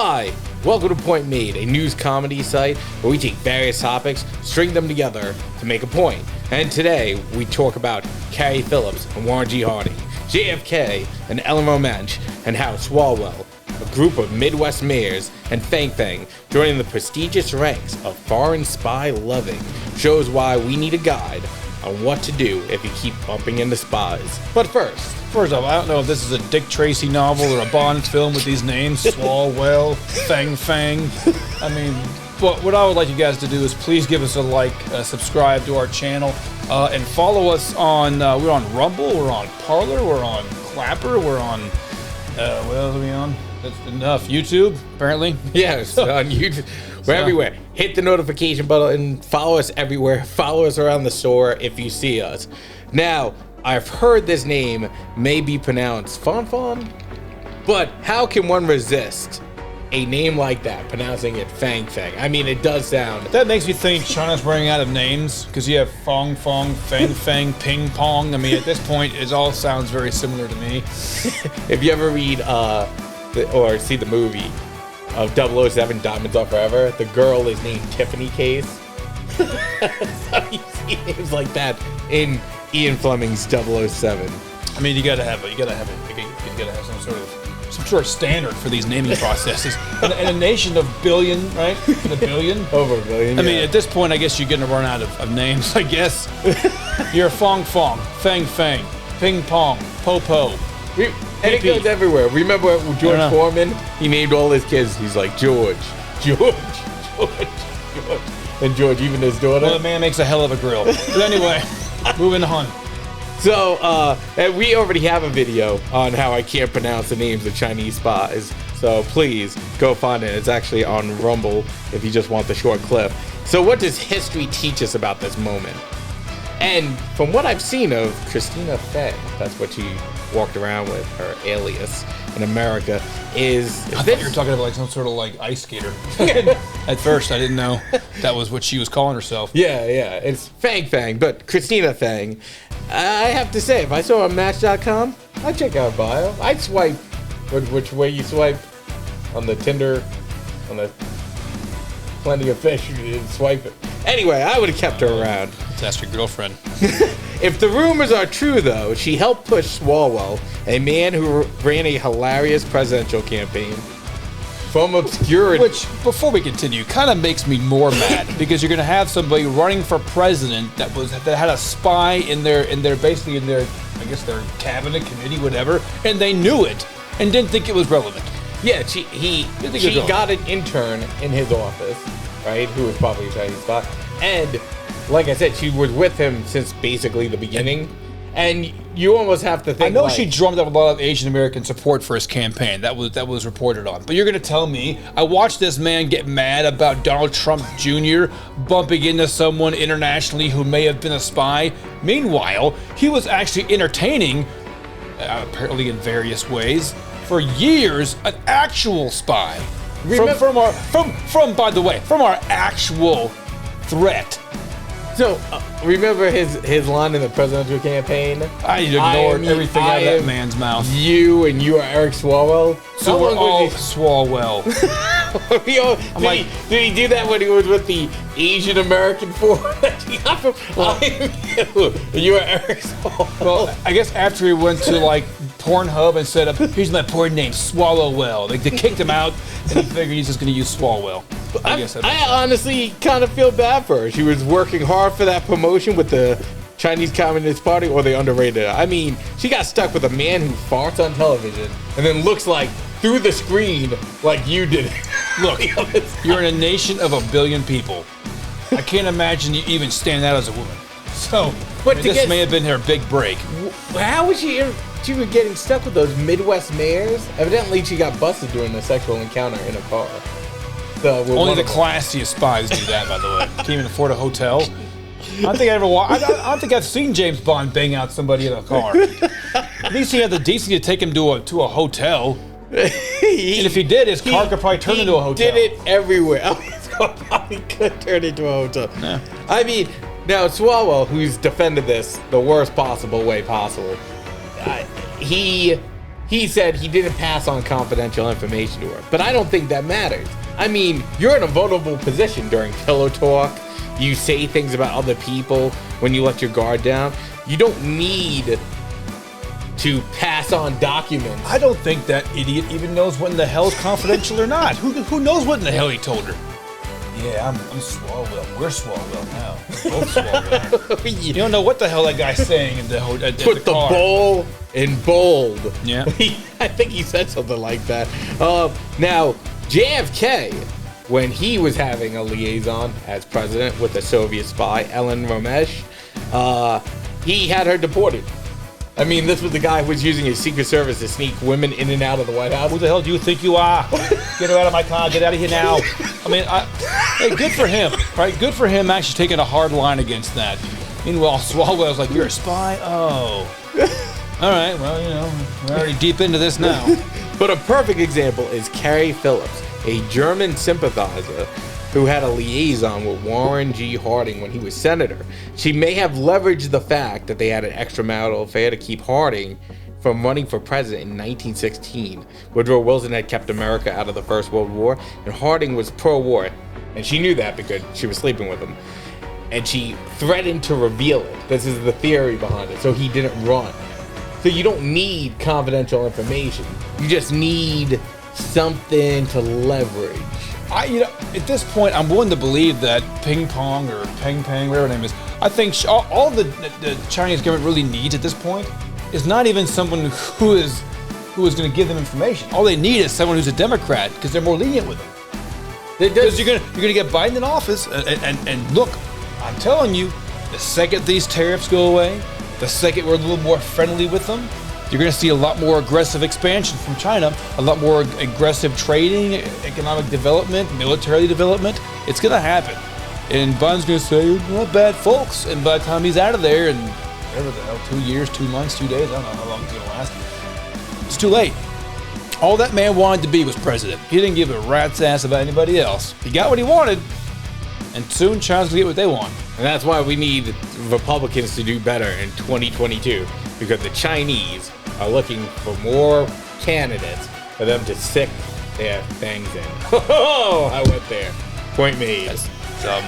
Hi, welcome to Point Made, a news comedy site where we take various topics, string them together to make a point. And today, we talk about Carrie Phillips and Warren G. Harding, JFK and Eleanor Mensch, and how Swalwell, a group of Midwest mayors, and fangfang joining the prestigious ranks of foreign spy loving, shows why we need a guide on what to do if you keep bumping into spies. But first off, I don't know if this is a Dick Tracy novel or a Bond film with these names, Swalwell, fangfang. I mean, but what I would like you guys to do is please give us a like, subscribe to our channel, and follow us on, we're on Rumble, we're on Parler, we're on Clapper, we're on, what else are we on? That's enough. YouTube, apparently. Yes, on YouTube. We're everywhere. Hit the notification button. Follow us everywhere. Follow us around the store if you see us. Now, I've heard this name may be pronounced Fon, but how can one resist a name like that, pronouncing it Fang Fang? I mean, it does sound... That makes me think China's running out of names, because you have Fong Fong, Fang Fang, Ping Pong. I mean, at this point, it all sounds very similar to me. If you ever read or see the movie of 007 Diamonds Are Forever, the girl is named Tiffany Case. So you see names like that in Ian Fleming's 007. I mean, you gotta have some sort of standard for these naming processes. And a nation of billion, right? A billion? Over a billion. I mean, at this point, I guess you're gonna run out of names, I guess. You're Fong Fong, Fang Fang, Ping Pong, Po. And it goes everywhere. Remember George Foreman? He named all his kids. He's like, George. And George, even his daughter. Well, the man makes a hell of a grill. But anyway, moving on. So, and we already have a video on how I can't pronounce the names of Chinese spies. So please go find it. It's actually on Rumble if you just want the short clip. So what does history teach us about this moment? And from what I've seen of Christina Feng, that's what she walked around with, her alias in America, is... I thought you were talking about like some sort of like ice skater. At first, I didn't know that was what she was calling herself. Yeah, it's Fang, but Christina Feng. I have to say, if I saw her on Match.com, I'd check out her bio. I'd swipe which way you swipe on the Tinder, on the Plenty of Fish, you swipe it. Anyway, I would have kept her around. Let's ask your girlfriend. If the rumors are true, though, she helped push Swalwell, a man who ran a hilarious presidential campaign, from obscurity. Which, before we continue, kind of makes me more mad because you're going to have somebody running for president that had a spy in their I guess their cabinet committee, whatever, and they knew it and didn't think it was relevant. Yeah, she got an intern in his office, right? Who was probably a Chinese spy, and like I said, she was with him since basically the beginning. And you almost have to think. I know she drummed up a lot of Asian American support for his campaign. That was reported on. But you're going to tell me I watched this man get mad about Donald Trump Jr. bumping into someone internationally who may have been a spy. Meanwhile, he was actually entertaining, apparently in various ways, for years, an actual spy from our actual threat. So, remember his line in the presidential campain? I ignored everything out of that man's mouth. You are Eric Swalwell. So we're all Swalwell. Did he do that when he was with the Asian American force? You are Eric Swalwell. Well, I guess after he went to like Pornhub and said, "Here's my porn name, Swallowwell." Like they kicked him out, and he figured he's just going to use Swalwell. I honestly kind of feel bad for her. She was working hard for that promotion with the Chinese Communist Party, or they underrated her. I mean, she got stuck with a man who farts on television and then looks like through the screen like you did. Look, you're in a nation of 1 billion people. I can't imagine you even stand out as a woman. So, this may have been her big break. How was she was getting stuck with those Midwest mayors? Evidently, she got busted during a sexual encounter in a car. Only the classiest spies do that, by the way. Can't even afford a hotel. I don't think I've seen James Bond bang out somebody in a car. At least he had the decency to take him to a hotel. And if he did, his car could probably turn into a hotel. He did it everywhere. His car probably could turn into a hotel. Yeah. I mean, now Swalwell, who's defended this the worst possible way possible, he he said he didn't pass on confidential information to her. But I don't think that matters. I mean, you're in a vulnerable position during pillow talk. You say things about other people when you let your guard down. You don't need to pass on documents. I don't think that idiot even knows what in the hell is confidential or not. Who knows what in the hell he told her? Yeah, I'm Swalwell. We're Swalwell now. We're both Swalwell. You don't know what the hell that guy's saying in the Put the bowl in bold. Yeah. I think he said something like that. Now, JFK, when he was having a liaison as president with the Soviet spy, Ellen Ramesh, he had her deported. I mean, this was the guy who was using his Secret Service to sneak women in and out of the White House. Who the hell do you think you are? Get her out of my car. Get out of here now. I mean, hey, good for him, right? Good for him actually taking a hard line against that. Meanwhile, Swalwell's like, you're a spy? Oh. All right, well, you know, we're already deep into this now. But a perfect example is Carrie Phillips, a German sympathizer who had a liaison with Warren G. Harding when he was senator. She may have leveraged the fact that they had an extramarital affair to keep Harding from running for president in 1916. Woodrow Wilson had kept America out of the First World War, and Harding was pro-war, and she knew that because she was sleeping with him. And she threatened to reveal it. This is the theory behind it, so he didn't run. So you don't need confidential information. You just need something to leverage. At this point, I'm willing to believe that Ping Pong or Peng Peng, whatever her name is, I think all the Chinese government really needs at this point is not even someone who is going to give them information. All they need is someone who's a Democrat because they're more lenient with them. Because you're gonna get Biden in office, and look, I'm telling you, the second these tariffs go away, the second we're a little more friendly with them, you're going to see a lot more aggressive expansion from China, a lot more aggressive trading, economic development, military development. It's going to happen. And Biden's going to say, not bad, folks. And by the time he's out of there in, whatever the hell, 2 years, 2 months, 2 days, I don't know how long it's going to last, it's too late. All that man wanted to be was president. He didn't give a rat's ass about anybody else. He got what he wanted, and soon China's going to get what they want. And that's why we need Republicans to do better in 2022, because the Chinese are looking for more candidates for them to stick their fangs in. Oh, I went there. Point made. That's dumb.